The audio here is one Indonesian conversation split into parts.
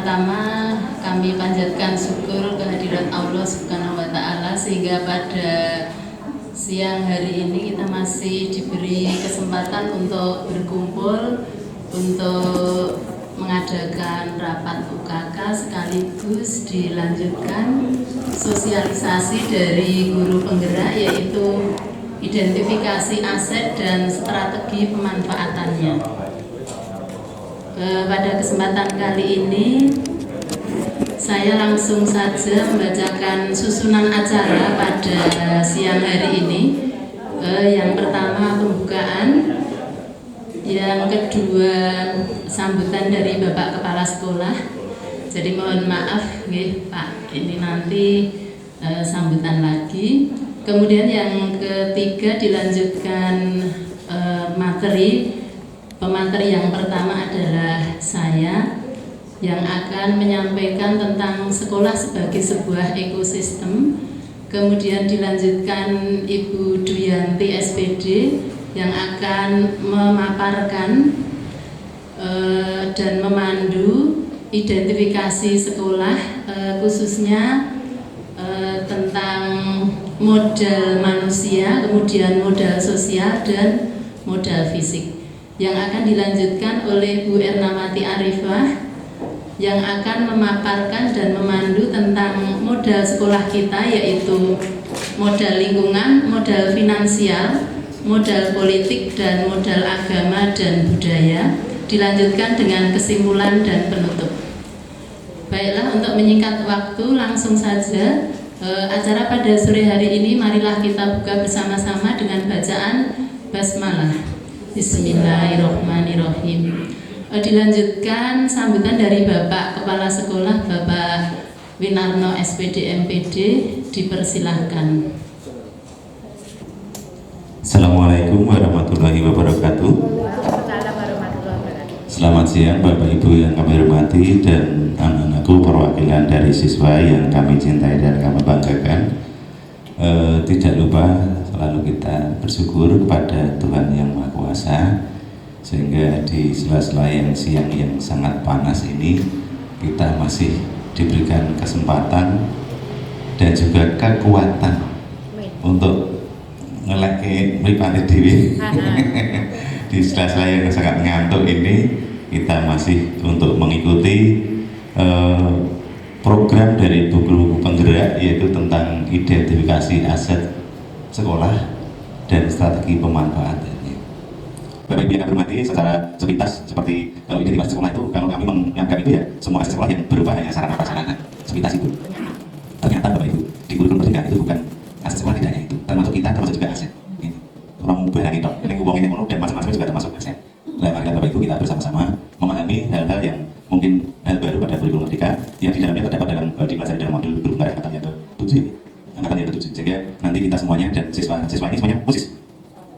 pertama-tama kami panjatkan syukur kehadirat Allah Subhanahu wa Ta'ala sehingga pada siang hari ini kita masih diberi kesempatan untuk berkumpul untuk mengadakan rapat UKK sekaligus dilanjutkan sosialisasi dari guru penggerak, yaitu identifikasi aset dan strategi pemanfaatannya. Pada kesempatan kali ini saya langsung saja membacakan susunan acara pada siang hari ini. Yang pertama pembukaan, yang kedua sambutan dari Bapak Kepala Sekolah. Jadi mohon maaf Pak, ini nanti sambutan lagi. Kemudian yang ketiga dilanjutkan materi. Pemateri yang pertama adalah saya yang akan menyampaikan tentang sekolah sebagai sebuah ekosistem. Kemudian dilanjutkan Ibu Duyanti SPD yang akan memaparkan dan memandu identifikasi sekolah, khususnya tentang modal manusia, kemudian modal sosial dan modal fisik, yang akan dilanjutkan oleh Bu Ernawati Arifah yang akan memaparkan dan memandu tentang modal sekolah kita, yaitu modal lingkungan, modal finansial, modal politik, dan modal agama dan budaya, dilanjutkan dengan kesimpulan dan penutup. Baiklah, untuk menyingkat waktu langsung saja acara pada sore hari ini, marilah kita buka bersama-sama dengan bacaan basmalah. Bismillahirrahmanirrahim. Dilanjutkan sambutan dari Bapak Kepala Sekolah, Bapak Winarno SPD MPD, dipersilahkan. Assalamualaikum warahmatullahi wabarakatuh. Selamat siang Bapak Ibu yang kami hormati dan anak-anakku perwakilan dari siswa yang kami cintai dan kami banggakan. Tidak lupa selalu kita bersyukur kepada Tuhan Yang Maha Kuasa, sehingga di sela-sela yang siang yang sangat panas ini kita masih diberikan kesempatan dan juga kekuatan untuk ngeleke mripate dhewe. Di sela-sela yang sangat ngantuk ini kita masih untuk mengikuti program dari buku-buku penggerak, yaitu tentang identifikasi aset sekolah dan strategi pemanfaatannya. Bapak Ibu yang kami hormati, secara sepintas seperti kalau identifikasi sekolah itu, kalau kami menganggap itu ya semua aset sekolah yang berupa hanya sarana prasarana, sepintas itu. Ternyata Bapak Ibu, di kurikulum pendidikan itu bukan aset sekolah, tidak hanya itu, termasuk kita, termasuk juga aset. Ini orang barang itu, ini uang ini dan macam-macam juga termasuk aset. Nah, marilah Bapak Ibu kita bersama-sama memahami hal-hal yang mungkin hal baru pada kurikulum merdeka yang di dalamnya terdapat dalam dipelajari dalam modul guru penggerak angkatan yang ke-7, sehingga nanti kita semuanya dan siswa ini semuanya khusus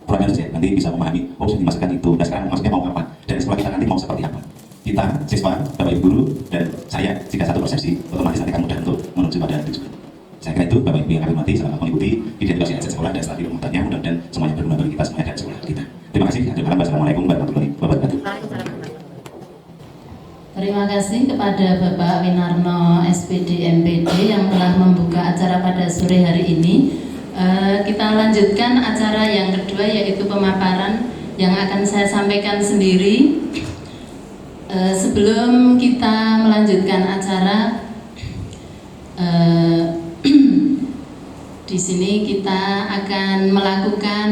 program saja nanti bisa memahami yang dimasukkan itu dan sekarang maksudnya mau apa dan sekolah kita nanti mau seperti apa. Kita siswa, Bapak Ibu guru dan saya jika satu persepsi, otomatis nanti akan mudah untuk menuju pada tujuan. Saya kira itu Bapak Ibu yang kami hormati, selamat mengikuti identifikasi aset sekolah dan strategi pemanfaatannya. Mudah-mudahan semuanya berguna bagi kita semuanya dan sekolah kita. Terima kasih. Assalamualaikum warahmatullahi wabarakatuh. Terima kasih kepada Bapak Winarno SPD MPD yang telah membuka acara pada sore hari ini. Kita lanjutkan acara yang kedua, yaitu pemaparan yang akan saya sampaikan sendiri. Sebelum kita melanjutkan acara, di sini kita akan melakukan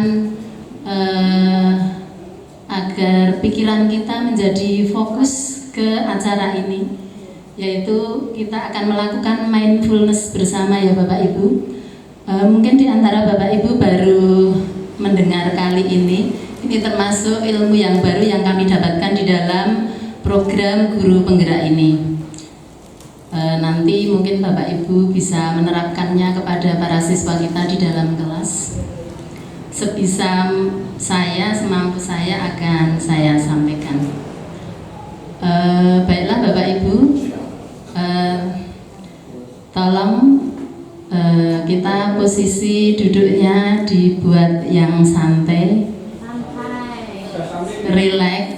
agar pikiran kita menjadi fokus ke acara ini, yaitu kita akan melakukan mindfulness bersama ya Bapak Ibu. Mungkin di antara Bapak Ibu baru mendengar kali ini termasuk ilmu yang baru yang kami dapatkan di dalam program guru penggerak ini. Nanti mungkin Bapak Ibu bisa menerapkannya kepada para siswa kita di dalam kelas. Sebisa saya, semampu saya akan saya sampaikan. Baiklah Bapak Ibu, tolong kita posisi duduknya dibuat yang santai, relax,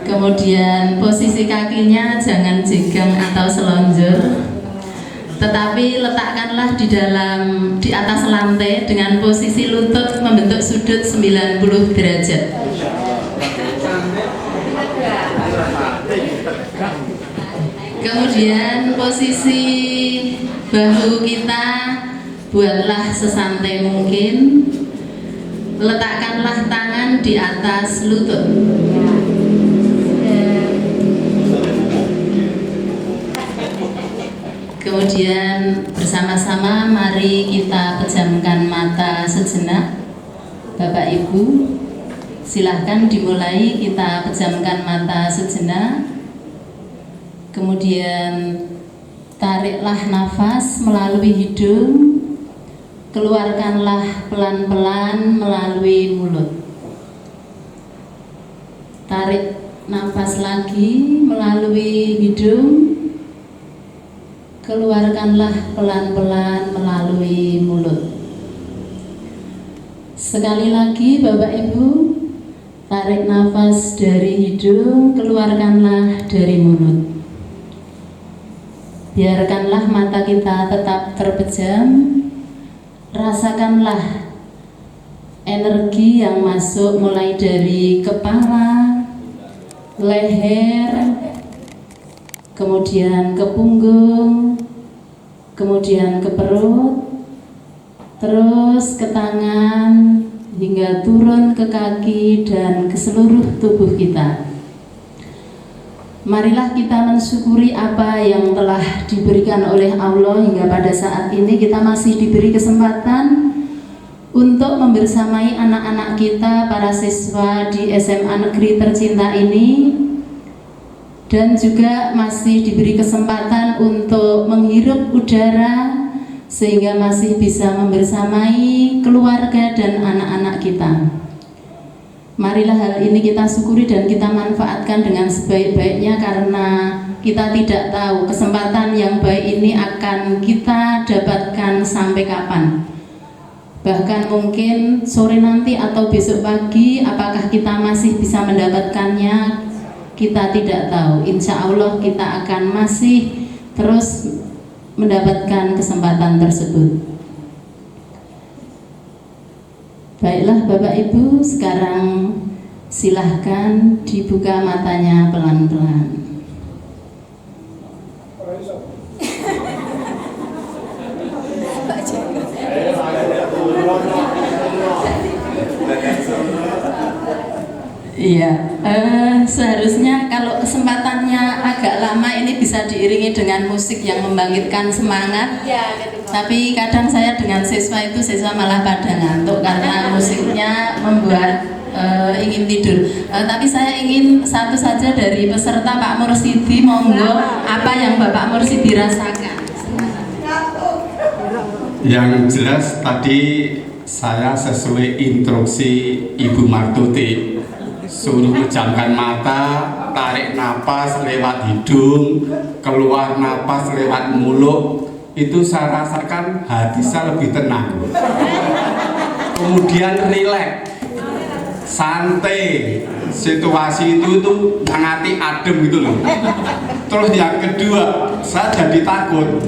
Kemudian posisi kakinya jangan jegang atau selonjor, tetapi letakkanlah di atas lantai dengan posisi lutut membentuk sudut 90 derajat. Kemudian posisi bahu kita buatlah sesantai mungkin. Letakkanlah tangan di atas lutut. Kemudian bersama-sama mari kita pejamkan mata sejenak. Bapak Ibu, silahkan dimulai, kita pejamkan mata sejenak. Kemudian tariklah nafas melalui hidung, keluarkanlah pelan-pelan melalui mulut. Tarik nafas lagi melalui hidung, keluarkanlah pelan-pelan melalui mulut. Sekali lagi Bapak Ibu, tarik nafas dari hidung, keluarkanlah dari mulut. Biarkanlah mata kita tetap terpejam. Rasakanlah energi yang masuk mulai dari kepala, leher, kemudian ke punggung, kemudian ke perut, terus ke tangan, hingga turun ke kaki dan ke seluruh tubuh kita. Marilah kita mensyukuri apa yang telah diberikan oleh Allah hingga pada saat ini kita masih diberi kesempatan untuk membersamai anak-anak kita, para siswa di SMA Negeri tercinta ini, dan juga masih diberi kesempatan untuk menghirup udara sehingga masih bisa membersamai keluarga dan anak-anak kita. Marilah hal ini kita syukuri dan kita manfaatkan dengan sebaik-baiknya, karena kita tidak tahu kesempatan yang baik ini akan kita dapatkan sampai kapan. Bahkan mungkin sore nanti atau besok pagi, apakah kita masih bisa mendapatkannya, kita tidak tahu. Insya Allah kita akan masih terus mendapatkan kesempatan tersebut. Baiklah Bapak Ibu, sekarang silahkan dibuka matanya pelan-pelan. Iya, seharusnya kalau kesempatannya agak lama ini bisa diiringi dengan musik yang membangkitkan semangat. Tapi kadang saya dengan siswa malah pada ngantuk karena musiknya membuat ingin tidur. Tapi saya ingin satu saja dari peserta, Pak Mursidi, monggo, apa yang Bapak Mursidi rasakan? Yang jelas tadi saya sesuai instruksi Ibu Martuti, suruh pejamkan mata, tarik napas lewat hidung, keluar napas lewat mulut. Itu saya rasakan hati saya lebih tenang. Kemudian rileks, santai, situasi itu hati adem gitu loh. Terus yang kedua, saya jadi takut.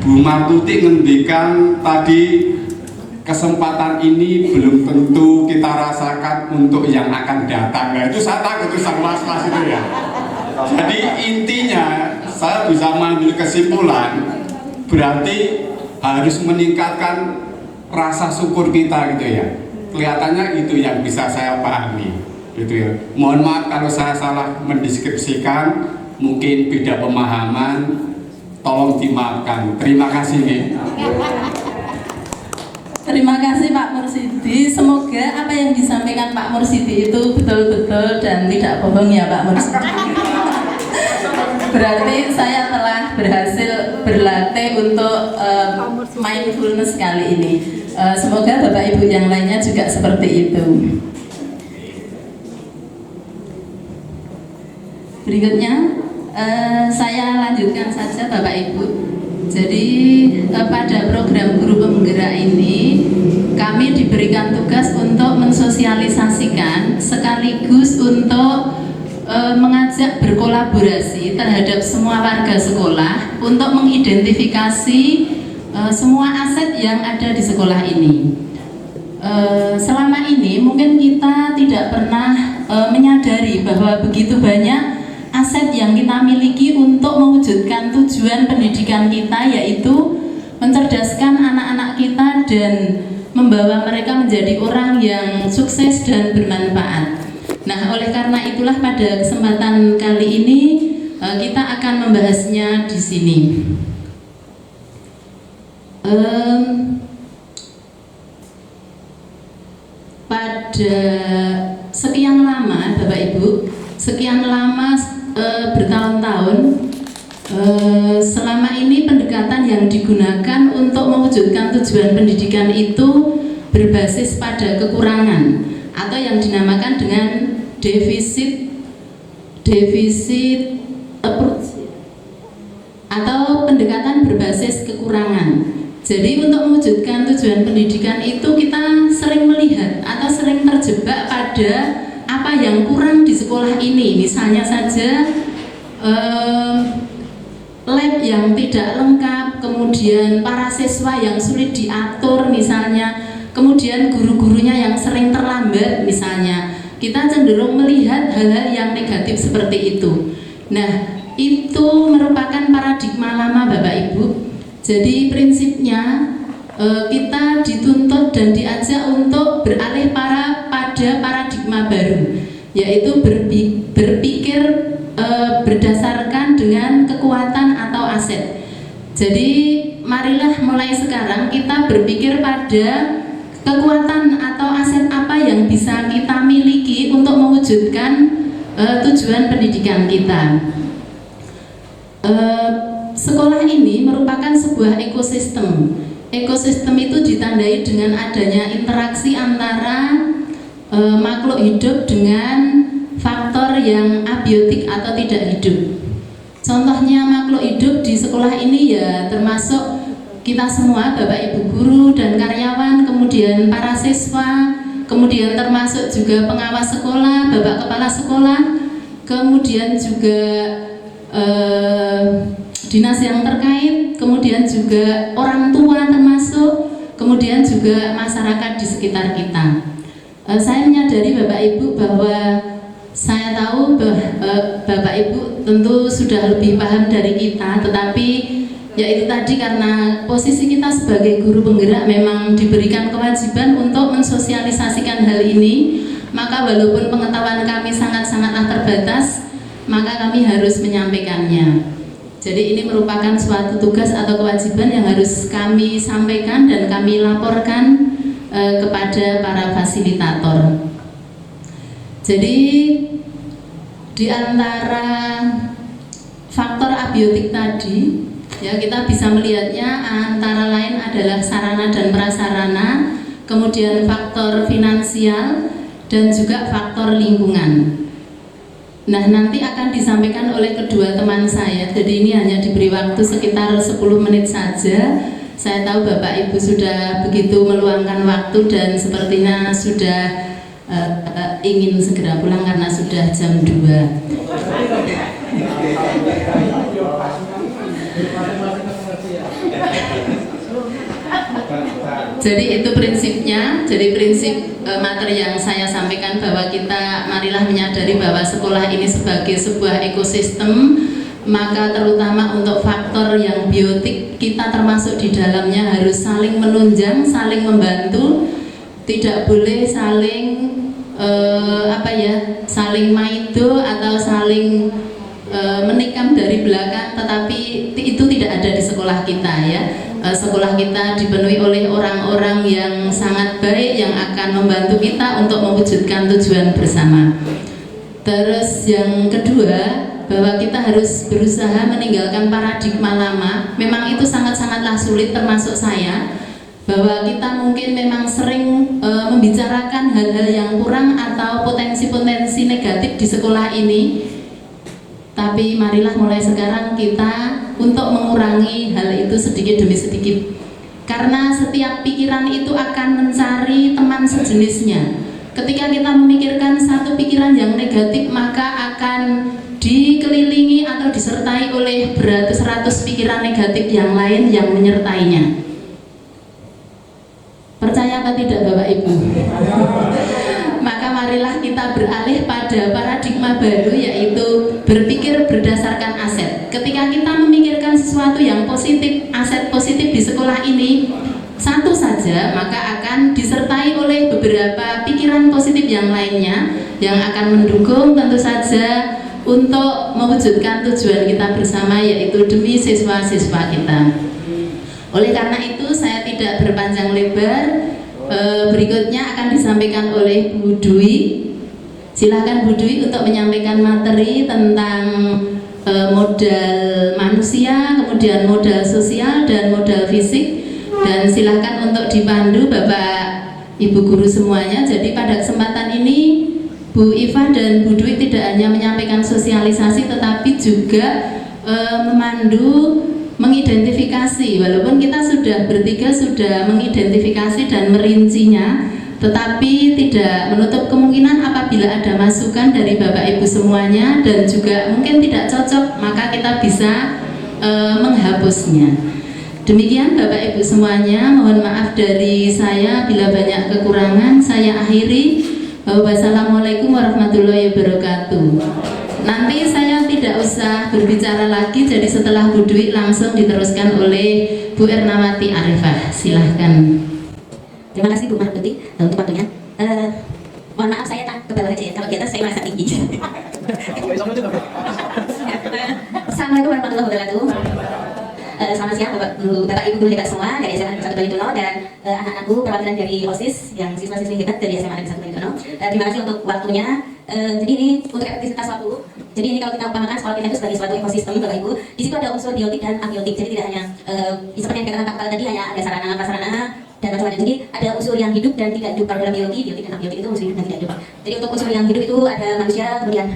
Bu Martuti ngendikan tadi, kesempatan ini belum tentu kita rasakan untuk yang akan datang. Nah, itu saya takut, itu saya was-was itu ya. Jadi intinya saya bisa mengambil kesimpulan, berarti harus meningkatkan rasa syukur kita gitu ya. Kelihatannya itu yang bisa saya pahami gitu ya. Mohon maaf kalau saya salah mendeskripsikan, mungkin beda pemahaman, tolong dimaafkan. Terima kasih nih. Terima kasih Pak Mursidi. Semoga apa yang disampaikan Pak Mursidi itu betul-betul dan tidak bohong ya Pak Mursidi. Berarti saya telah berhasil berlatih untuk mindfulness kali ini. Semoga Bapak Ibu yang lainnya juga seperti itu. Berikutnya saya lanjutkan saja Bapak Ibu. Jadi pada program guru penggerak ini kami diberikan tugas untuk mensosialisasikan sekaligus untuk mengajak berkolaborasi terhadap semua warga sekolah untuk mengidentifikasi semua aset yang ada di sekolah ini. Selama ini mungkin kita tidak pernah menyadari bahwa begitu banyak aset yang kita miliki untuk mewujudkan tujuan pendidikan kita, yaitu mencerdaskan anak-anak kita dan membawa mereka menjadi orang yang sukses dan bermanfaat. Nah, oleh karena itulah pada kesempatan kali ini kita akan membahasnya di sini. Pada sekian lama, Bapak Ibu, sekian lama bertahun-tahun, selama ini pendekatan yang digunakan untuk mewujudkan tujuan pendidikan itu berbasis pada kekurangan atau yang dinamakan dengan defisit approach atau pendekatan berbasis kekurangan. Jadi untuk mewujudkan tujuan pendidikan itu kita sering melihat atau sering terjebak pada apa yang kurang di sekolah ini. Misalnya saja lab yang tidak lengkap, kemudian para siswa yang sulit diatur misalnya, kemudian guru-gurunya yang sering terlambat misalnya. Kita cenderung melihat hal-hal yang negatif seperti itu. Nah, itu merupakan paradigma lama Bapak Ibu. Jadi prinsipnya kita dituntut dan diajak untuk beralih pada paradigma baru, yaitu berpikir berdasarkan dengan kekuatan atau aset. Jadi marilah mulai sekarang kita berpikir pada kekuatan atau aset apa yang bisa kita miliki untuk mewujudkan tujuan pendidikan kita. Sekolah ini merupakan sebuah ekosistem. Ekosistem itu ditandai dengan adanya interaksi antara makhluk hidup dengan faktor yang abiotik atau tidak hidup. Contohnya makhluk hidup di sekolah ini ya termasuk kita semua, Bapak Ibu guru dan karyawan, kemudian para siswa, kemudian termasuk juga pengawas sekolah, Bapak kepala sekolah, kemudian juga dinas yang terkait, kemudian juga orang tua termasuk, kemudian juga masyarakat di sekitar kita. Saya menyadari Bapak Ibu bahwa saya tahu Bapak Ibu tentu sudah lebih paham dari kita, tetapi ya itu tadi karena posisi kita sebagai guru penggerak memang diberikan kewajiban untuk mensosialisasikan hal ini, maka walaupun pengetahuan kami sangat-sangatlah terbatas, maka kami harus menyampaikannya. Jadi ini merupakan suatu tugas atau kewajiban yang harus kami sampaikan dan kami laporkan kepada para fasilitator. Jadi di antara faktor abiotik tadi, ya kita bisa melihatnya antara lain adalah sarana dan prasarana, kemudian faktor finansial dan juga faktor lingkungan. Nah, nanti akan disampaikan oleh kedua teman saya. Jadi ini hanya diberi waktu sekitar 10 menit saja. Saya tahu Bapak Ibu sudah begitu meluangkan waktu dan sepertinya sudah ingin segera pulang karena sudah jam 2. Jadi itu prinsipnya. Jadi prinsip materi yang saya sampaikan bahwa kita marilah menyadari bahwa sekolah ini sebagai sebuah ekosistem, maka terutama untuk faktor yang biotik kita termasuk di dalamnya harus saling menunjang, saling membantu, tidak boleh saling saling maido atau saling menikam dari belakang, tetapi itu tidak ada di sekolah kita ya. Sekolah kita dipenuhi oleh orang-orang yang sangat baik yang akan membantu kita untuk mewujudkan tujuan bersama. Terus yang kedua, bahwa kita harus berusaha meninggalkan paradigma lama. Memang itu sangat-sangatlah sulit, termasuk saya, bahwa kita mungkin memang sering membicarakan hal-hal yang kurang atau potensi-potensi negatif di sekolah ini. Tapi marilah mulai sekarang kita untuk mengurangi hal itu sedikit demi sedikit. Karena setiap pikiran itu akan mencari teman sejenisnya. Ketika kita memikirkan satu pikiran yang negatif, negatif maka akan dikelilingi atau disertai oleh beratus-ratus pikiran negatif yang lain yang menyertainya. Percaya apa tidak Bapak Ibu? Maka marilah kita beralih pada paradigma baru, yaitu berpikir berdasarkan aset. Ketika kita memikirkan sesuatu yang positif, aset positif di sekolah ini satu saja, maka akan disertai oleh beberapa pikiran positif yang lainnya yang akan mendukung tentu saja untuk mewujudkan tujuan kita bersama, yaitu demi siswa-siswa kita. Oleh karena itu saya tidak berpanjang lebar. Berikutnya akan disampaikan oleh Bu Dwi. Silakan Bu Dwi untuk menyampaikan materi tentang modal manusia, kemudian modal sosial dan modal fisik. Dan silakan untuk dipandu Bapak Ibu guru semuanya. Jadi pada kesempatan ini Bu Iva dan Bu Dwi tidak hanya menyampaikan sosialisasi, tetapi juga memandu, mengidentifikasi. Walaupun kita sudah bertiga sudah mengidentifikasi dan merincinya, tetapi tidak menutup kemungkinan apabila ada masukan dari Bapak Ibu semuanya dan juga mungkin tidak cocok, maka kita bisa menghapusnya. Demikian Bapak Ibu semuanya, mohon maaf dari saya bila banyak kekurangan. Saya akhiri. Wassalamualaikum warahmatullahi wabarakatuh. Nanti saya tidak usah berbicara lagi, jadi setelah Bu Dwi langsung diteruskan oleh Bu Ernawati Arifah. Silahkan. Terima kasih Bu Martuti untuk waktunya. Mohon maaf saya tak kebal aja ya, kalau di atas saya merasa tinggi. Assalamualaikum warahmatullahi wabarakatuh. Selamat siang Bapak Ibu guru hebat semua dari SMA Negeri 1 Balitono dan anak-anakku perwakilan dari OSIS yang siswa-siswi hebat dari SMA Negeri 1 Balitono. Terima kasih untuk waktunya. Jadi ini untuk efektivitas waktu. Jadi ini kalau kita umpamakan sekolah kita itu sebagai suatu ekosistem Bapak Ibu, di situ ada unsur biotik dan abiotik. Jadi tidak hanya seperti yang dikatakan Pak tadi hanya ada sarana prasarana dan macam-macam. Jadi ada unsur yang hidup dan tidak hidup. Kalau dalam biotik dan abiotik itu unsur hidup dan tidak hidup. Jadi untuk unsur yang hidup itu ada manusia, kemudian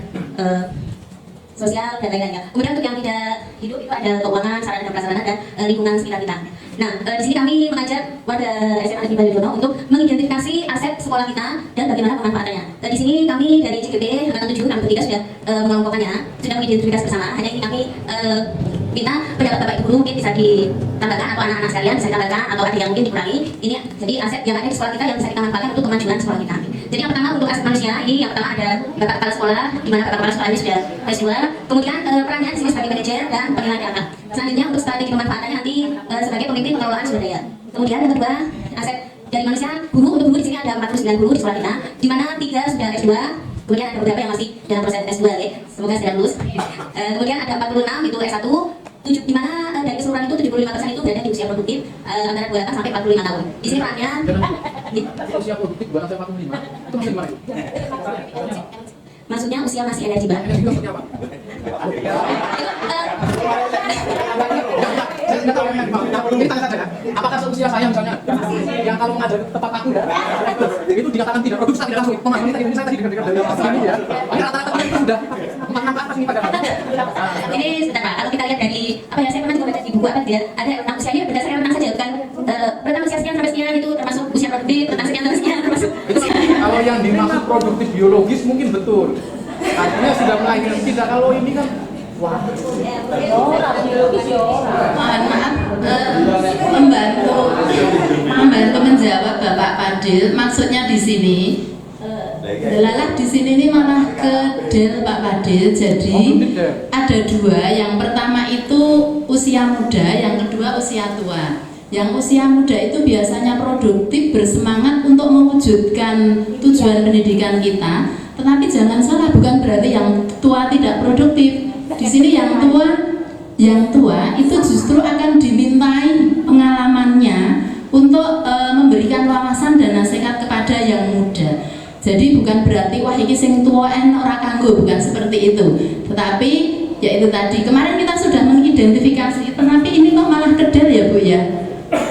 sosial dan lain-lainnya. Kemudian untuk yang tidak hidup itu ada keuangan, sarana dan prasarana dan lingkungan sekitar kita. Nah, di sini kami mengajak warga SMA Negeri Balitono untuk mengidentifikasi aset sekolah kita dan bagaimana pemanfaatannya. Di sini kami dari CGP Angkatan 7 kami bertiga sudah mengelompokkannya, sudah mengidentifikasi bersama. Hanya ini kami minta pendapat Bapak Ibu guru mungkin bisa ditambahkan atau anak-anak sekalian bisa ditambahkan atau ada yang mungkin dikurangi. Ini jadi aset yang ada di sekolah kita yang bisa kita manfaatkan untuk kemajuan sekolah kita. Jadi yang pertama untuk aset manusia ini yang pertama ada Bapak Kepala Sekolah, di mana Bapak Kepala Sekolah ini sudah S2. Kemudian perannya di sini sebagai manajer dan penilaian data. Selanjutnya untuk strategi pemanfaatannya nanti sebagai pemimpin pengelolaan sumber daya. Kemudian yang kedua aset dari manusia guru. Untuk guru di sini ada 49 guru di sekolah kita, di mana 3 sudah S2. Kemudian ada beberapa yang masih dalam proses S2 ya. Semoga segera lulus. Kemudian ada 46 itu S1. Di mana dari keseluruhan itu 75% itu berada di usia produktif antara 28 sampai 45 tahun. Di sini perannya usia produktif 2 sampai 45 itu masih gimana? Maksudnya usia masih energi banget. Energi maksudnya apa? Saya tahu yang dimaksud. Ini tanya saja. Apakah seusia saya misalnya yang kalau mengajar tepat aku itu dikatakan tidak produktif tidak langsung. Pemahaman ini saya tadi dengar dari ini ya. Ini rata-rata itu sudah 46 ke atas ini pada. Ini sebentar Pak, kalau kita lihat dari apa ya, saya pernah juga baca di buku apa dia ada rentang usianya berdasarkan rentang saja, bukan rentang usia sekian sampai sekian itu termasuk usia produktif, rentang sekian sampai sekian termasuk itu kalau yang dimaksud produktif biologis mungkin betul. Artinya sudah melahirkan kita. Kalau ini kan wah. Mohon maaf, membantu menjawab Bapak Fadil. Maksudnya di sini Delalah di sini ini malah ke Del Pak Fadil. Jadi ada dua. Yang pertama itu usia muda, yang kedua usia tua. Yang usia muda itu biasanya produktif, bersemangat untuk mewujudkan tujuan pendidikan kita. Tetapi jangan salah, bukan berarti yang tua tidak produktif. Di sini yang tua itu justru akan dimintai pengalamannya untuk memberikan wawasan dan nasihat kepada yang muda. Jadi bukan berarti wah iki sing tuaen ora kanggo, bukan seperti itu. Tetapi ya itu tadi, kemarin kita sudah mengidentifikasi, tetapi ini kok malah kedel ya Bu ya.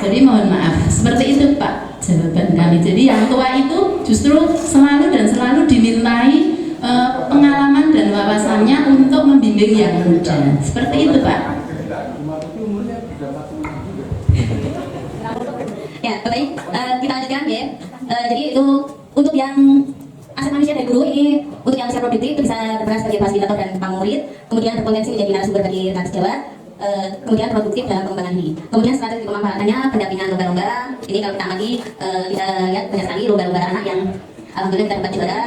Jadi mohon maaf, seperti itu Pak jawaban kami. Jadi yang tua itu justru selalu dimintai pengalaman dan wawasannya untuk membimbing yang muda. Seperti itu Pak. Ya, baik, kita lanjutkan ya. Jadi itu untuk yang aset aset manusia dari guru ini untuk yang bisa produktif itu bisa berperan sebagai fasilitator dan pemurid, kemudian berpotensi menjadi narasumber bagi rekan sejawat, kemudian produktif dalam pengembangan diri. Kemudian strategi pemanfaatannya pendampingan lomba-lomba. Ini kalau kita amati kita lihat banyak sekali lomba-lomba anak yang alhamdulillah kita dapat juara.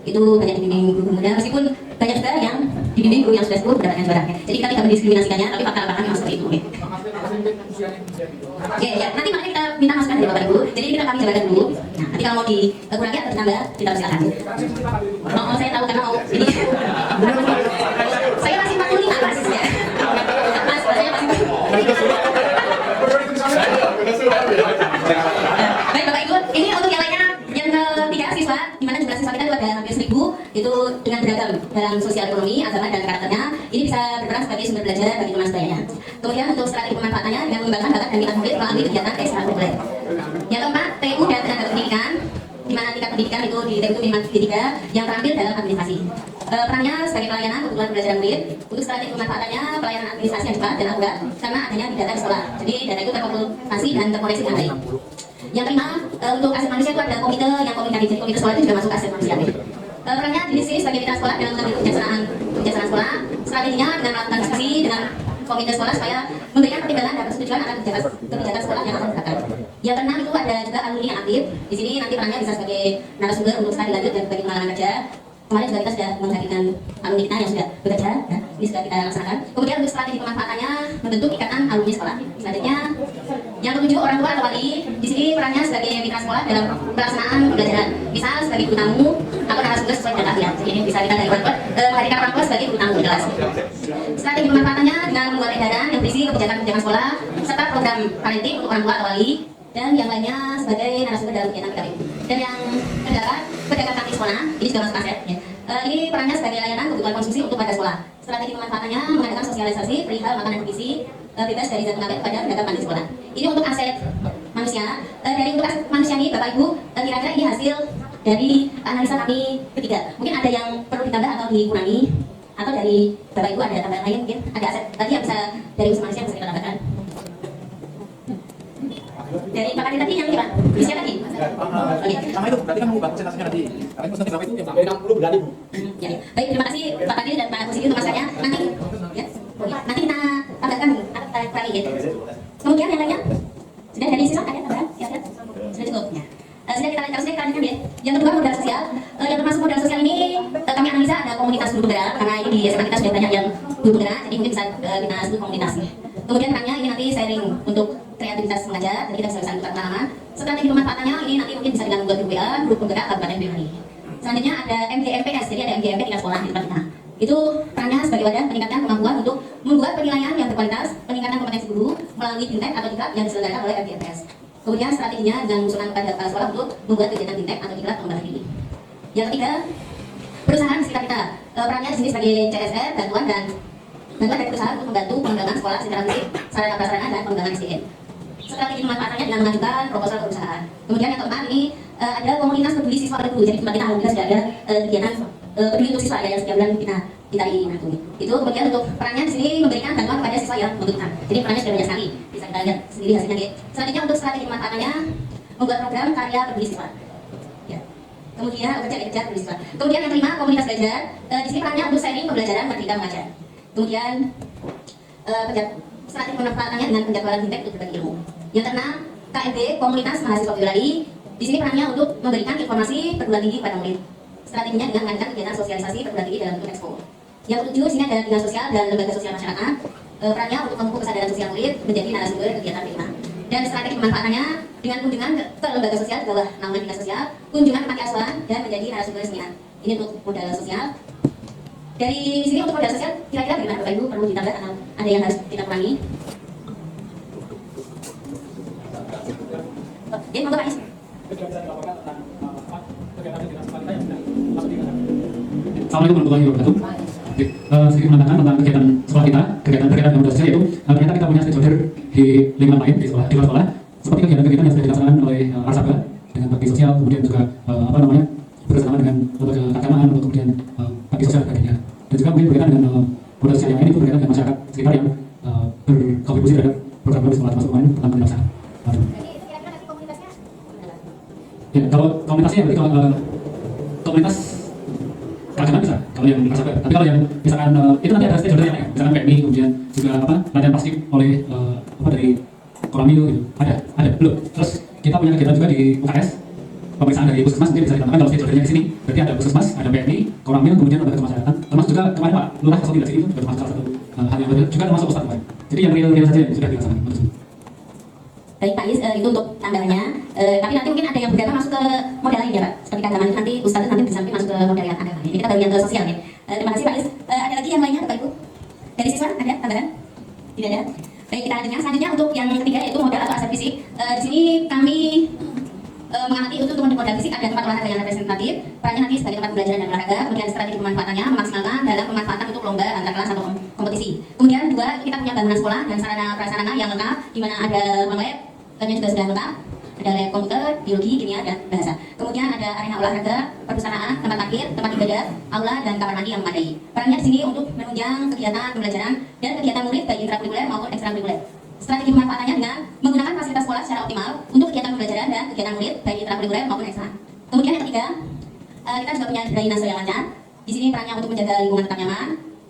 Itu banyak dibimbing guru muda, meskipun banyak juga yang dibimbing guru yang sudah sepuh mendapatkan juara. Jadi kita tidak mendiskriminasikannya, tapi fakta-faktanya memang seperti itu. Oke, ya, nanti makanya kita minta masukan dari Bapak Ibu. Jadi kita kami jabarkan dulu. Nah, nanti kalau mau dikurangi atau ditambah, kita silakan. Oh, saya tahu karena mau ini. Saya masih 45 Mas ya. Mas, saya masih. Baik Bapak Ibu, ini untuk yang lainnya yang ketiga siswa, di mana jumlah siswa kita itu ada hampir 1000, itu dengan beragam dalam sosial ekonomi, agama dan karakternya. Ini bisa berperan sebagai sumber belajar bagi teman sebagainya. Kemudian untuk strategi pemanfaatannya dengan mengembangkan bakat dan minat murid melalui kegiatan ekstrakurikuler. Yang keempat, TU dan tenaga pendidikan, di mana tingkat pendidikan itu di TU memang D3 yang terampil dalam administrasi. Perannya sebagai pelayanan kebutuhan pembelajaran murid. Untuk strategi pemanfaatannya pelayanan administrasi yang cepat dan akurat karena adanya di data di sekolah. Jadi data itu terkomunikasi dan terkoneksi dengan baik. Yang kelima, untuk aset manusia itu ada komite yang komunikatif. Jadi komite sekolah itu juga masuk aset manusia. Perannya di sini sebagai mitra sekolah dalam mengambil kebijaksanaan sekolah. Strateginya dengan melakukan diskusi dengan komite sekolah supaya memberikan pertimbangan dan persetujuan akan kebijakan sekolah yang akan diterapkan. Yang keenam itu ada juga alumni yang aktif. Di sini nanti perannya bisa sebagai narasumber untuk studi lanjut dan bagi pengalaman kerja. Kemarin juga kita sudah menghadirkan alumni kita yang sudah bekerja, ya. Ini sudah kita laksanakan. Kemudian untuk strategi pemanfaatannya membentuk ikatan alumni sekolah. Selanjutnya, yang ketujuh orang tua atau wali. Di sini perannya sebagai mitra sekolah dalam pelaksanaan pembelajaran. Misal sebagai guru tamu atau narasumber sesuai dengan keahlian. Jadi ini bisa kita dari orang tua menghadirkan orang tua sebagai guru tamu di kelas. Strategi pemanfaatannya dengan membuat edaran yang berisi kebijakan sekolah serta program parenting untuk orang tua atau wali. Dan yang lainnya sebagai narasumber dalam kegiatan PKBU. Dan yang kedelapan, pedagang kaki sekolah, ini juga masuk aset. Ya. Ini perannya sebagai layanan kebutuhan konsumsi untuk warga sekolah. Strategi pemanfaatannya mengadakan sosialisasi perihal makanan bergizi bebas dari zat pengawet pada pedagang kaki sekolah. Ini untuk aset manusia. Dari untuk aset manusia ini, Bapak Ibu, kira-kira ini hasil dari analisa kami ketiga. Mungkin ada yang perlu ditambah atau dikurangi, atau dari Bapak Ibu ada tambahan lain mungkin ada aset tadi yang bisa dari usaha manusia yang bisa kita tambahkan. Dari Pak Kadi tadi yang gimana? Isinya tadi? Oke. Sama itu, berarti kan mengubah presentasinya nanti. Karena presentasi berapa itu yang sampai 60 berani, Bu. Ya, baik, terima kasih Pak Kadi dan Pak Kusiki untuk masukannya. Nanti, ya, nanti kita tambahkan lagi ya. Kemudian yang lainnya, sudah dari siswa ada tambahan? Silakan. Sudah cukup. Ya. Sudah kita lanjutkan ya. Yang kedua modal sosial. Yang termasuk modal sosial ini kami analisa ada komunitas guru penggerak karena ini di SMA kita sudah banyak yang guru penggerak, jadi mungkin bisa kita sebut komunitas. Kemudian perannya ini nanti sharing untuk kreativitas mengajar, jadi kita bisa saling tukar pengalaman. Strategi pemanfaatannya ini nanti mungkin bisa dengan membuat grup WA, grup penggerak kabupaten Boyolali. Selanjutnya ada MGMPS, jadi ada MGMP tingkat sekolah di tempat kita. Itu perannya sebagai wadah meningkatkan kemampuan untuk membuat penilaian yang berkualitas, peningkatan kompetensi guru melalui fintech atau diklat yang diselenggarakan oleh MGMPS. Kemudian strateginya dengan mengusulkan kepada kepala sekolah untuk membuat kegiatan fintech atau diklat pengembangan diri. Yang ketiga, perusahaan di sekitar kita. Perannya di sini sebagai CSR, bantuan dari perusahaan untuk membantu pengembangan sekolah secara fisik, sarana prasarana dan pengembangan SDM. Strategi pemanfaatannya dengan mengajukan proposal ke perusahaan. Kemudian yang keempat ini ada komunitas peduli siswa oleh guru. Jadi tempat kita alhamdulillah sudah ada kegiatan peduli untuk siswa yang setiap bulan kita di Natung. Itu kemudian untuk perannya di sini memberikan bantuan kepada siswa yang membutuhkan. Jadi perannya sudah banyak sekali. Bisa kita lihat sendiri hasilnya. Gitu. Selanjutnya untuk strategi pemanfaatannya membuat program karya peduli siswa. Ya. Kemudian kerja peduli siswa. Kemudian yang kelima komunitas belajar. Di sini perannya untuk sharing pembelajaran merdeka mengajar. Kemudian strategi pemanfaatannya dengan penjadwalan fintech untuk berbagi ilmu. Yang keenam, KMB komunitas mahasiswa Boyolali. Di sini perannya untuk memberikan informasi perguruan tinggi pada murid. Strateginya dengan mengadakan kegiatan sosialisasi perguruan tinggi dalam bentuk expo. Yang ketujuh, sini ada dinas sosial dan lembaga sosial masyarakat. Perannya untuk memupuk kesadaran sosial murid menjadi narasumber kegiatan prima. Dan strategi pemanfaatannya dengan kunjungan ke lembaga sosial di bawah naungan dinas sosial, kunjungan ke panti asuhan dan menjadi narasumber seminar. Ini untuk modal sosial. Dari sini untuk modal sosial, kira-kira bagaimana Bapak Ibu perlu ditambah atau ada yang harus kita kurangi? Ya, monggo Pak Is. Assalamualaikum warahmatullahi wabarakatuh. Oke, sedikit menambahkan tentang kegiatan sekolah kita, kegiatan yang sudah yaitu ternyata kita punya stakeholder di lingkungan lain di luar sekolah, seperti kegiatan-kegiatan yang sudah dilaksanakan oleh Arsaba dengan bakti sosial, kemudian juga bersama dengan lembaga keagamaan atau kemudian bakti sosial dan sebagainya. Dan juga mungkin berkaitan dengan modal sosial yang lain itu berkaitan dengan masyarakat sekitar yang berkontribusi terhadap program sekolah termasuk kemarin tentang untuk lintas keagamaan bisa kalau yang merasa berat. Tapi kalau yang misalkan itu nanti ada stakeholder yang lain, misalkan PMI, kemudian juga apa latihan pasti oleh apa dari Koramil gitu. Ada belum. Terus kita punya kegiatan juga di UKS, pemeriksaan dari puskesmas mungkin bisa ditambahkan kalau stakeholdernya di sini. Berarti ada puskesmas, ada PMI, Koramil, kemudian lembaga kemasyarakat. Termasuk juga kemarin Pak Lurah konsolidasi itu juga termasuk salah satu hal yang berbeda. Juga termasuk Ustadz kemarin. Jadi yang real saja yang sudah dilaksanakan. Baik Pak Is, itu untuk tanggalnya. Tapi nanti mungkin ada yang beberapa masuk ke modal lain ya Pak. Seperti keagamaan nanti Ustadz nanti di samping masuk ke modal yang agama. Jadi kita baru yang ke sosial ya. Terima kasih Pak Is. Ada lagi yang lainnya Bapak Ibu? Dari siswa ada tambahan? Tidak ada. Baik, kita lanjutkan selanjutnya untuk yang ketiga yaitu modal atau aset fisik. Di sini kami mengamati untuk modal fisik ada tempat olahraga yang representatif, perannya nanti sebagai tempat belajar dan olahraga, kemudian strategi pemanfaatannya memaksimalkan dalam pemanfaatan untuk lomba antar kelas atau kompetisi. Kemudian dua, kita punya bangunan sekolah dan sarana prasarana yang lengkap, di mana ada ruang lab, labnya juga sudah lengkap, ada lab komputer, biologi, kimia, dan bahasa. Kemudian ada arena olahraga, perpustakaan, tempat parkir, tempat ibadah, aula, dan kamar mandi yang memadai. Perannya di sini untuk menunjang kegiatan pembelajaran dan kegiatan murid baik intrakurikuler maupun ekstrakurikuler. Strategi pemanfaatannya dengan menggunakan fasilitas sekolah secara optimal untuk kegiatan pembelajaran dan kegiatan murid baik intrakurikuler maupun ekstra. Kemudian yang ketiga, kita juga punya drainase yang lancar. Di sini perannya untuk menjaga lingkungan tetap nyaman.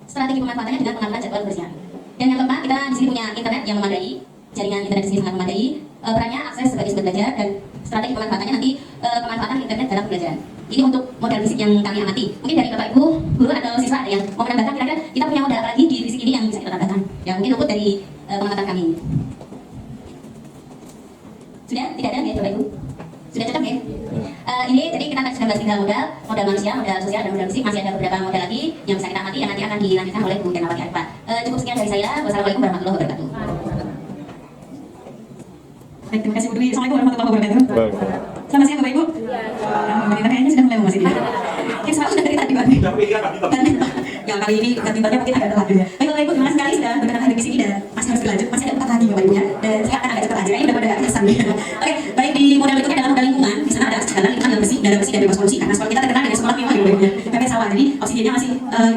Strategi pemanfaatannya dengan pengambilan jadwal kebersihan. Dan yang keempat, kita di sini punya internet yang memadai, jaringan internet di sini sangat memadai. Perannya akses sebagai sumber belajar dan strategi pemanfaatannya nanti pemanfaatan internet dalam pembelajaran. Ini untuk modal fisik yang kami amati. Mungkin dari Bapak Ibu, guru atau siswa ada yang mau menambahkan kira-kira kita punya modal apa lagi di fisik ini yang bisa kita tambahkan? Ya mungkin luput dari pengamatan kami. Sudah? Tidak ada ya Bapak Ibu? Sudah cocok ya? Ini jadi kita sudah bahas tinggal modal manusia, modal sosial, dan modal fisik. Masih ada beberapa modal lagi yang bisa kita amati yang nanti akan dilanjutkan oleh Bu Kenawati Arifah. Cukup sekian dari saya. Wassalamualaikum warahmatullahi wabarakatuh. Baik, terima kasih Bu Dwi. Assalamualaikum warahmatullahi wabarakatuh. Selamat siang Bapak Ibu. Pemerintah kayaknya sudah mulai memasuki. Kayak selalu sudah dari tadi Pak. Yang kali ini ketimpannya mungkin agak telat ya. Baik Bapak Ibu, terima kasih sekali sudah berkenan hadir di sini dan masih harus berlanjut. Masih ada 4 lagi Bapak Ibu ya. Dan saya akan agak cepat aja. Ini udah pada kesan ya. Oke, baik di modal berikutnya adalah modal lingkungan. Di sana ada akses jalan lingkungan yang bersih, udara bersih dari bebas polusi. Karena sekolah kita terkenal dengan sekolah mewah ya Bapak Ibu ya. PP sawah. Jadi oksigennya masih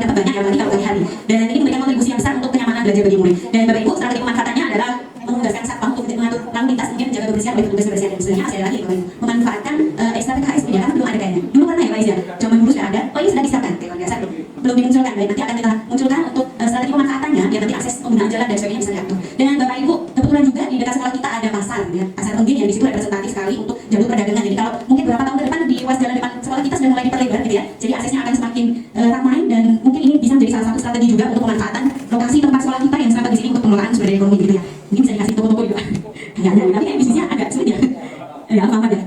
dapat banyak ya apalagi kalau pagi hari. Dan ini memberikan kontribusi yang besar untuk kenyamanan belajar bagi murid. Dan Bapak Ibu, strategi pemanfaatannya adalah menugaskan satpam untuk mengatur lalu lintas, mungkin menjaga kebersihan oleh petugas kebersihan dan sebenarnya masih ada lagi ya, memanfaatkan ekstra PKS ya kan belum ada kayaknya. Dulu pernah ya Pak Is ya, zaman dulu sudah ada. Oh ini sudah disiapkan kayak luar biasa. Belum dimunculkan, baik nanti akan kita munculkan untuk strategi pemanfaatannya biar nanti akses penggunaan jalan dan sebagainya bisa diatur. Dan Bapak Ibu, kebetulan juga di dekat sekolah kita ada pasar ya, pasar Tenggin yang di situ representatif sekali untuk jalur perdagangan. Jadi kalau mungkin beberapa tahun ke depan di ruas jalan depan sekolah kita sudah mulai diperlebar gitu ya. Jadi aksesnya akan semakin ramai dan mungkin ini bisa menjadi salah satu strategi juga untuk pemanfaatan lokasi tempat sekolah kita yang strategis ini untuk pengelolaan sumber daya ekonomi gitu ya. Mungkin bisa dikasih toko-toko juga. Ya, tapi kan bisnisnya agak sulit ya. Ya, Alfamart ya,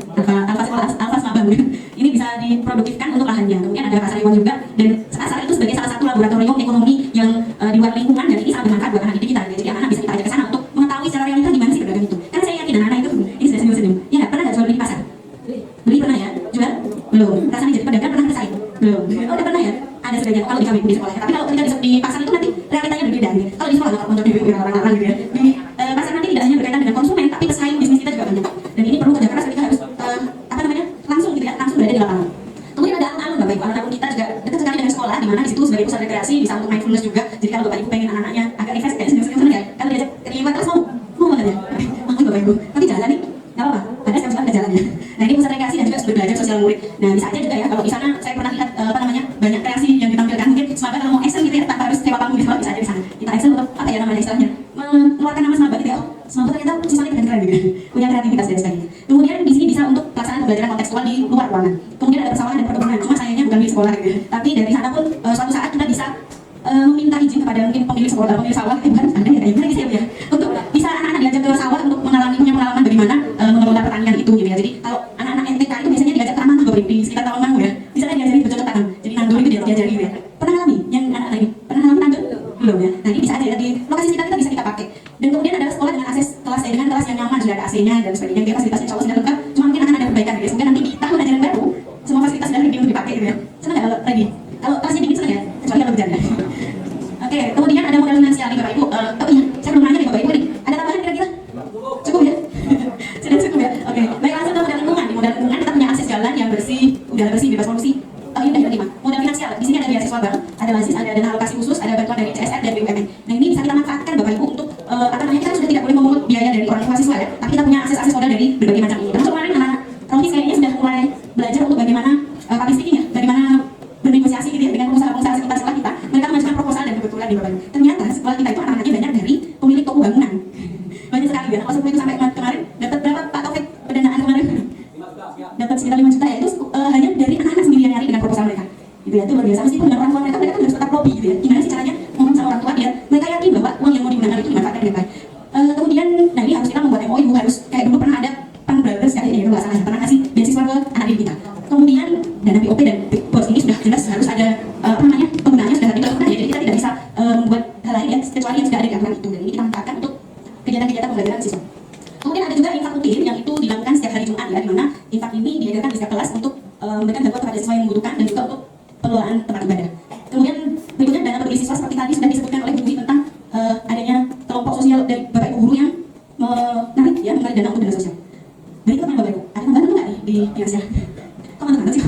Alfa Smabang. Ini bisa diproduktifkan untuk lahannya. Kemudian ada pasar hewan juga dan pasar itu sebagai salah satu laboratorium ekonomi yang di luar lingkungan dan ini sangat bermanfaat buat anak didik kita. Jadi anak-anak bisa kita ajak ke sana untuk mengetahui secara realita gimana sih berdagang itu. Karena saya yakin anak-anak itu ini sudah senyum-senyum. Ya, pernah nggak jual beli di pasar? Beli pernah ya? Jual? Belum. Rasanya jadi pedagang pernah bersaing? Belum. Oh, udah pernah ya? Ada sebagian kalau di kami di sekolah. Tapi kalau ketika di pasar itu nanti realitanya berbeda. Gitu. Kalau di sekolah nggak untuk di orang-orang gitu ya. Di pasar nanti tidak hanya berkaitan dengan konsumen, tapi pesaing bisnis kita juga banyak. Dan ini perlu kerja keras ketika harus langsung gitu ya, langsung berada di lapangan. Kemudian ada alun-alun Bapak Ibu, alun-alun kita juga dekat sekali dengan sekolah, di mana di situ sebagai pusat rekreasi bisa untuk mindfulness juga. Jadi kalau Bapak Ibu pengen anak-anaknya agak invest kayak senyum-senyum ya, kalau diajak kelima terus mau banget ya, mau Bapak Ibu. Tapi jalan nih, nggak apa-apa, ada sekarang ada jalannya. Nah ini pusat rekreasi dan juga sumber belajar sosial murid. Nah bisa aja juga ya kalau di sana saya pernah lihat banyak kreasi yang ditampilkan. Mungkin semoga kalau mau action gitu ya tanpa harus sewa panggung di sekolah bisa aja di sana. Kita action untuk apa ya namanya istilahnya, mengeluarkan nama Smaba gitu ya. Smaba ternyata siswanya keren-keren gitu, punya kreativitas dan sebagainya. Kemudian di sini bisa untuk pelaksanaan pembelajaran kontekstual di luar ruangan. Kemudian ada persawahan dan perkebunan. Cuma sayangnya bukan di sekolah gitu. Tapi dari sana pun suatu saat kita bisa meminta izin kepada mungkin pemilik sekolah, pemilik sawah, bukan ada ya kayak gimana gitu ya, untuk bisa anak-anak diajak ke sawah untuk punya pengalaman bagaimana mengelola pertanian itu gitu ya. Jadi kalau anak-anak NTK itu biasanya diajak ke amanah Bapak Ibu di sekitar Tawangmangu ya. Di sana diajari bercocok tanam. Jadi nandur itu diajari gitu ya. Pernah alami yang anak-anak ini? Pernah alami nandur? Belum ya. Nah ini bisa aja ya di lokasi sekitar kita bisa kita pakai. Dan kemudian ada sekolah dengan akses kelas dengan kelas yang nyaman, sudah ada AC-nya dan sebagainya. Dia fasilitasnya insya Allah sudah lengkap. Cuma mungkin akan ada perbaikan gitu. Semoga nanti di tahun ajaran baru semua fasilitas sudah ready untuk dipakai gitu ya. Senang nggak kalau ready? Kalau kelasnya dingin senang ya? Kecuali kalau hujan ya. Oke, kemudian ada modal finansial nih Bapak Ibu. Oh iya, saya belum nanya nih Bapak Ibu nih. Ada tambahan kira-kira? Cukup ya? Sudah cukup ya? Oke, baik langsung ke modal lingkungan. Di modal lingkungan kita punya akses jalan yang bersih, udara bersih, bebas polusi. Oh ini udah 5. Modal finansial. Di sini ada beasiswa bank, ada basis, ada dana alokasi khusus, ada bantuan dari CSR dan BUMN. Nah ini bisa kita manfaatkan Bapak Ibu untuk kita sudah tidak boleh memungut biaya dari orang tua siswa ya, tapi kita punya akses modal dari berbagai macam ini. Termasuk kemarin anak-anak Rohis kayaknya sudah mulai belajar untuk bagaimana public speaking ya, bagaimana gitu ya dengan pengusaha-pengusaha sekitar sekolah kita. Mereka mengajukan proposal dan kebetulan di Bapak Ibu. Ternyata sekolah kita itu anak-anaknya banyak dari pemilik toko bangunan. Banyak sekali ya. Kalau itu sampai kemarin dapat berapa Pak Taufik pendanaan kemarin? Dapat sekitar 5 juta ya. Itu hanya dari anak-anak sendiri yang nyari dengan proposal mereka. Gitu ya, itu luar biasa. Meskipun dengan orang tua mereka kan harus tetap lobby gitu ya. Gimana sih caranya ngomong sama orang tua biar mereka yakin bahwa uang yang mau digunakan itu dimanfaatkan dengan baik. Kemudian, nah ini harus kita membuat MOU, harus kayak dulu pernah ada Pan Brothers kayaknya itu nggak salah, pernah kasih beasiswa ke anak didik kita. Kemudian dana BOP dan Big Boss ini sudah jelas harus ada apa namanya penggunaannya sudah ditentukan ya, jadi kita tidak bisa membuat hal lain ya kecuali yang sudah ada di aturan itu, dan ini kita manfaatkan untuk kegiatan-kegiatan pembelajaran siswa. Kemudian ada juga infak rutin yang itu dilakukan setiap hari Jumat ya, di mana infak ini diadakan di setiap kelas untuk memberikan bantuan kepada siswa yang membutuhkan dan juga untuk pengelolaan tempat ibadah. Kemudian berikutnya dana peduli siswa seperti tadi sudah disebutkan oleh Bu Dwi tentang adanya kelompok sosial dari Bapak Ibu guru yang menarik ya mengalir dana untuk dana sosial. Berikutnya Bapak Ibu, ada tambahan nggak nih di finansial? Kok mana sih?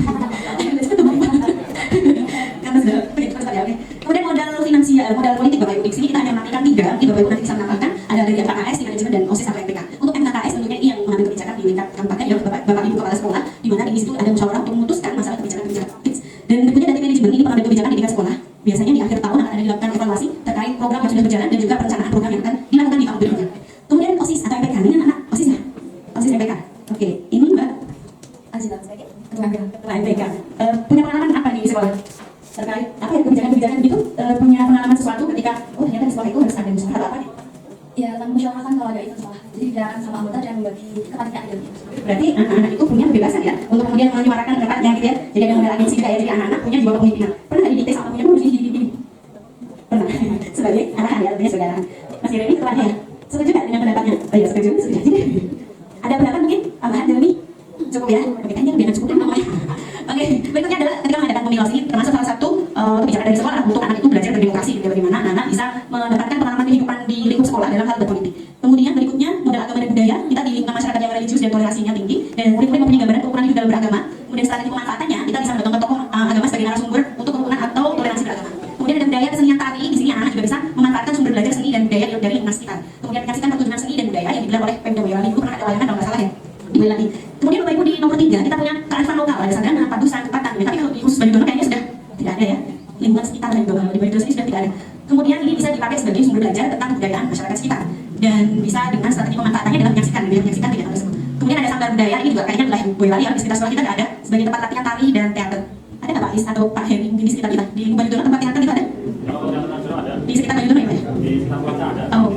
Karena sudah begitu cepat ya, oke. Kemudian modal finansial, modal politik Bapak Ibu. Di sini kita hanya menampilkan 3, mungkin Bapak Ibu nanti bisa menambahkan. Ada dari MKKS, manajemen dan OSIS atau MPK. Untuk MKKS tentunya ini yang mengambil kebijakan di tingkat kabupaten ya Bapak Ibu kepala sekolah, di mana di situ ada musyawarah untuk memutuskan masalah kebijakan-kebijakan fix. Dan berikutnya dari manajemen ini pengambil kebijakan di tingkat sekolah. Biasanya di akhir tahun akan ada dilakukan evaluasi terkait program yang sudah berjalan dan juga perencanaan program yang akan dilakukan di tahun berikutnya. Kemudian OSIS atau MPK, ini anak OSIS ya? OSIS MPK. Oke, ini Mbak Azila sebagai ketua MPK. Punya pengalaman apa nih di sekolah? Terkait apa ya kebijakan-kebijakan gitu, punya pengalaman sesuatu ketika ternyata di sekolah itu harus ada musyawarah atau apa nih? Ya, tentang musyawarah kan kalau ada itu sekolah. Jadi bicarakan sama anggota dan membagi kepanitiaan gitu. Berarti anak-anak itu punya kebebasan ya untuk kemudian menyuarakan pendapatnya gitu ya. Jadi ada model agensi kayak, jadi anak-anak punya di bawah kepemimpinan. Pernah nggak didikte sama punya harus gini? Pernah. Sebagai arahan ya, artinya sebagai arahan. Mas Jeremy ketuanya ya. Setuju nggak dengan pendapatnya? Oh iya, setuju. Ada pendapat mungkin tambahan Jeremy? Cukup ya? Oke, kan jangan cukup namanya. Oke, berikutnya adalah ketika mengadakan pemilu ini termasuk salah satu kebijakan dari sekolah untuk anak itu belajar berdemokrasi, bagaimana anak bisa mendapatkan pengalaman kehidupan di lingkup sekolah dalam hal berpolitik. Kemudian berikutnya modal agama dan budaya, kita di lingkungan masyarakat yang religius dan toleransinya tinggi, dan murid-murid mempunyai gambaran kerukunan hidup dalam beragama. Kemudian strategi pemanfaatannya, kita bisa mendatangkan tokoh agama sebagai narasumber untuk kerukunan atau toleransi beragama. Kemudian ada budaya kesenian tari, di sini anak juga bisa memanfaatkan sumber belajar seni dan budaya dari lingkungan sekitar. Kemudian aplikasikan pertunjukan seni dan budaya yang digelar oleh Pemda Boyolali. Dulu pernah ada layangan kalau nggak salah ya di Boyolali. Kemudian Bapak Ibu di nomor 3 kita punya kearifan lokal, ada sadana, padusan, kepatan. Tapi kalau di khusus Bali kayaknya sudah tidak ada ya. Lingkungan sekitar dan juga di Bali ini sudah tidak ada. Kemudian ini bisa dipakai sebagai sumber belajar tentang kebudayaan masyarakat sekitar dan bisa dengan strategi pemanfaatannya dalam menyaksikan kegiatan tersebut. Kemudian ada sanggar budaya, ini juga kayaknya wilayah Boyolali ya, di sekitar sekolah kita ada sebagai tempat latihan tari dan teater. Ada nggak Pak Is atau Pak Heri mungkin di sekitar kita di Bali tempat teater itu ada? Di sekitar Bali ya Pak ya? Oh,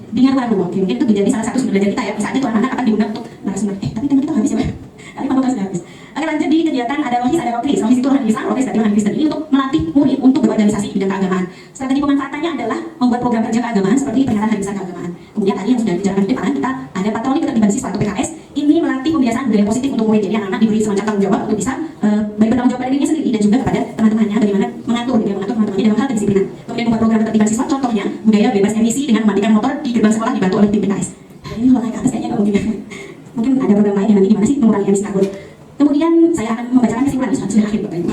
di Ngarwaru, mungkin itu menjadi salah satu sumber belajar kita ya. Bisa aja tuh anak-anak akan diundang untuk narasumber. Tapi teman kita habis ya Pak. Tapi waktu sudah habis. Oke, lanjut di kegiatan ada rohis, ada rokris. Rohis itu rohani lisan, rokris dari rohani Kristen. Ini untuk melatih murid untuk berorganisasi di bidang keagamaan. Strategi pemanfaatannya adalah membuat program kerja keagamaan seperti peringatan hari besar keagamaan. Kemudian tadi yang sudah dijalankan di depan, kita ada patroli ketertiban siswa atau PKS. Ini melatih pembiasaan budaya positif untuk murid. Jadi anak-anak diberi semacam tanggung jawab untuk bisa baik bertanggung jawab pada dirinya sendiri dan juga kepada teman-temannya bagaimana mengatur teman-temannya dalam hal kedisiplinan. Kemudian membuat program ketertiban siswa, contohnya budaya bebas emisi dengan mematikan motor di gerbang sekolah dibantu oleh tim PKS. Ini kalau naik ke atas kayaknya nggak mungkin. Mungkin ada program lain yang nanti gimana sih mengurangi emisi karbon. Kemudian saya akan membacakan kesimpulan, sudah akhir Bapak Ibu.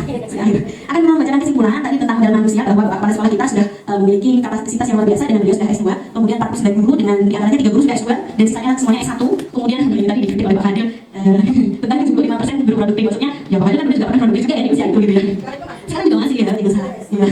Akan membacakan kesimpulan tadi tentang modal manusia bahwa Bapak Kepala Sekolah kita sudah memiliki kapasitas yang luar biasa dengan beliau sudah S2, kemudian 49 guru dengan diantaranya 3 guru sudah S2 dan sisanya semuanya S1. Kemudian ini tadi dikritik oleh Pak Fadil tentang 75% guru produktif, maksudnya ya Pak Fadil kan juga pernah produktif juga ya di usia itu gitu ya. Sekarang juga masih ya, tidak salah. Ya.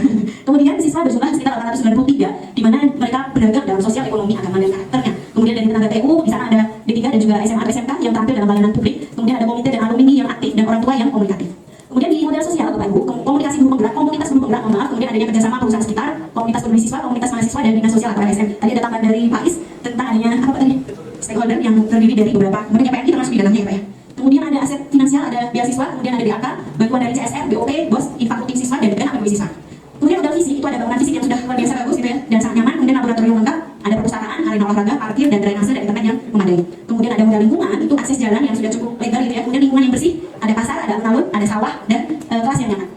Kemudian siswa berjumlah sekitar 893 di mana mereka beragam dalam sosial, ekonomi, agama dan karakternya. Kemudian dari tenaga TU di sana ada D3 dan juga SMA atau SMK yang tampil dalam pelayanan publik. Kemudian ada komite dan alumni yang aktif dan orang tua yang komunikatif. Kemudian di modal sosial Bapak Ibu, komunikasi guru penggerak, komunitas guru penggerak, kemudian adanya kerjasama perusahaan sekitar, komunitas peduli siswa, komunitas mahasiswa dan dinas sosial atau LSM. Tadi ada tambahan dari Pak Is tentang adanya apa tadi? Stakeholder yang terdiri dari beberapa, kemudian PMI termasuk di dalamnya ya Pak ya. Kemudian ada aset finansial, ada beasiswa, kemudian ada DAK, bantuan dari CSR, BOP, BOS, infak rutin siswa dan dana peduli siswa. Kemudian modal fisik itu ada bangunan fisik yang sudah luar biasa bagus gitu ya dan sangat nyaman. Kemudian laboratorium lengkap, ada perpustakaan, arena olahraga, parkir dan drainase dan internet yang memadai. Kemudian ada modal lingkungan, itu akses jalan yang sudah cukup lebar gitu ya. Kemudian lingkungan yang bersih, ada pasar, ada alun-alun, ada sawah dan kelas yang nyaman.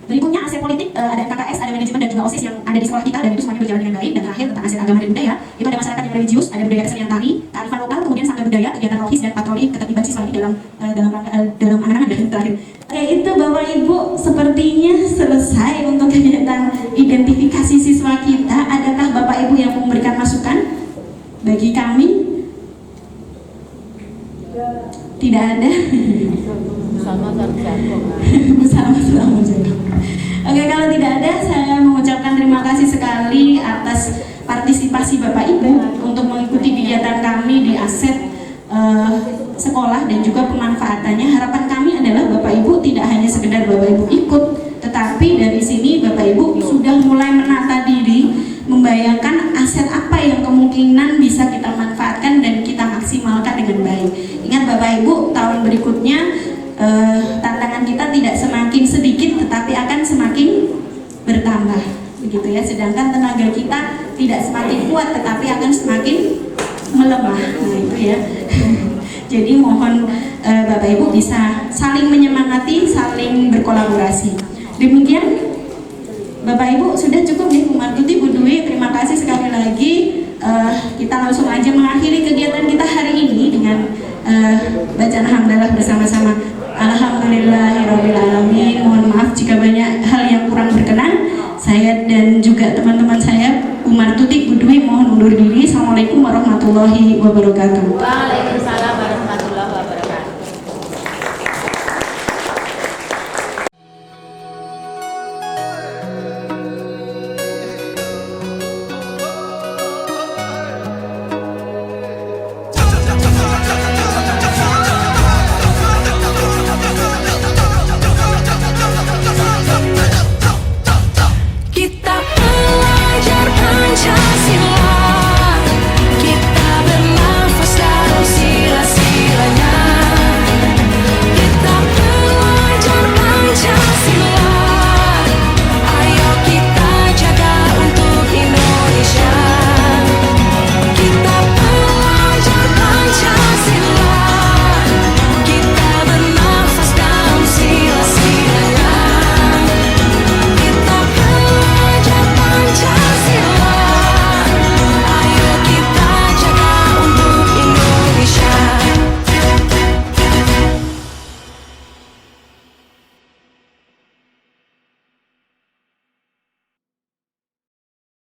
Berikutnya aset politik, ada KKS, ada manajemen dan juga OSIS yang ada di sekolah kita dan itu semuanya berjalan dengan baik. Dan terakhir tentang aset agama dan budaya, itu ada masyarakat yang religius, ada budaya kesenian tari, kearifan lokal, kemudian sanggar budaya, kegiatan rohis dan patroli ketertiban siswa ini dalam anak-anak dan terakhir. Oke, itu Bapak Ibu sepertinya selesai untuk kegiatan identifikasi siswa kita. Adakah Bapak Ibu yang memberikan masukan bagi kami? Tidak ada. Bersama-sama jago. Oke, kalau tidak ada, saya mengucapkan terima kasih sekali atas partisipasi Bapak Ibu untuk mengikuti kegiatan kami di aset sekolah dan juga pemanfaatannya. Harapan kami adalah Bapak Ibu tidak hanya sekedar Bapak Ibu ikut, tetapi dari sini Bapak Ibu sudah mulai menata diri, membayangkan aset apa yang kemungkinan bisa kita manfaatkan dan kita maksimalkan dengan baik. Ingat Bapak Ibu, tahun berikutnya tantangan kita tidak semakin sedikit tetapi akan semakin bertambah, begitu ya. Sedangkan tenaga kita tidak semakin kuat tetapi akan semakin melemah. Nah, itu ya. Jadi mohon Bapak Ibu bisa saling menyemangati, saling berkolaborasi. Demikian Bapak Ibu, sudah cukup ya Bu Martuti, Bu Dwi, terima kasih sekali lagi. Kita langsung aja mengakhiri kegiatan kita hari ini dengan bacaan hamdalah bersama-sama. Alhamdulillahirrahmanirrahim. Mohon maaf jika banyak hal yang kurang berkenan. Saya dan juga teman-teman saya, Bu Martuti, Bu Dwi, mohon undur diri. Assalamualaikum warahmatullahi wabarakatuh.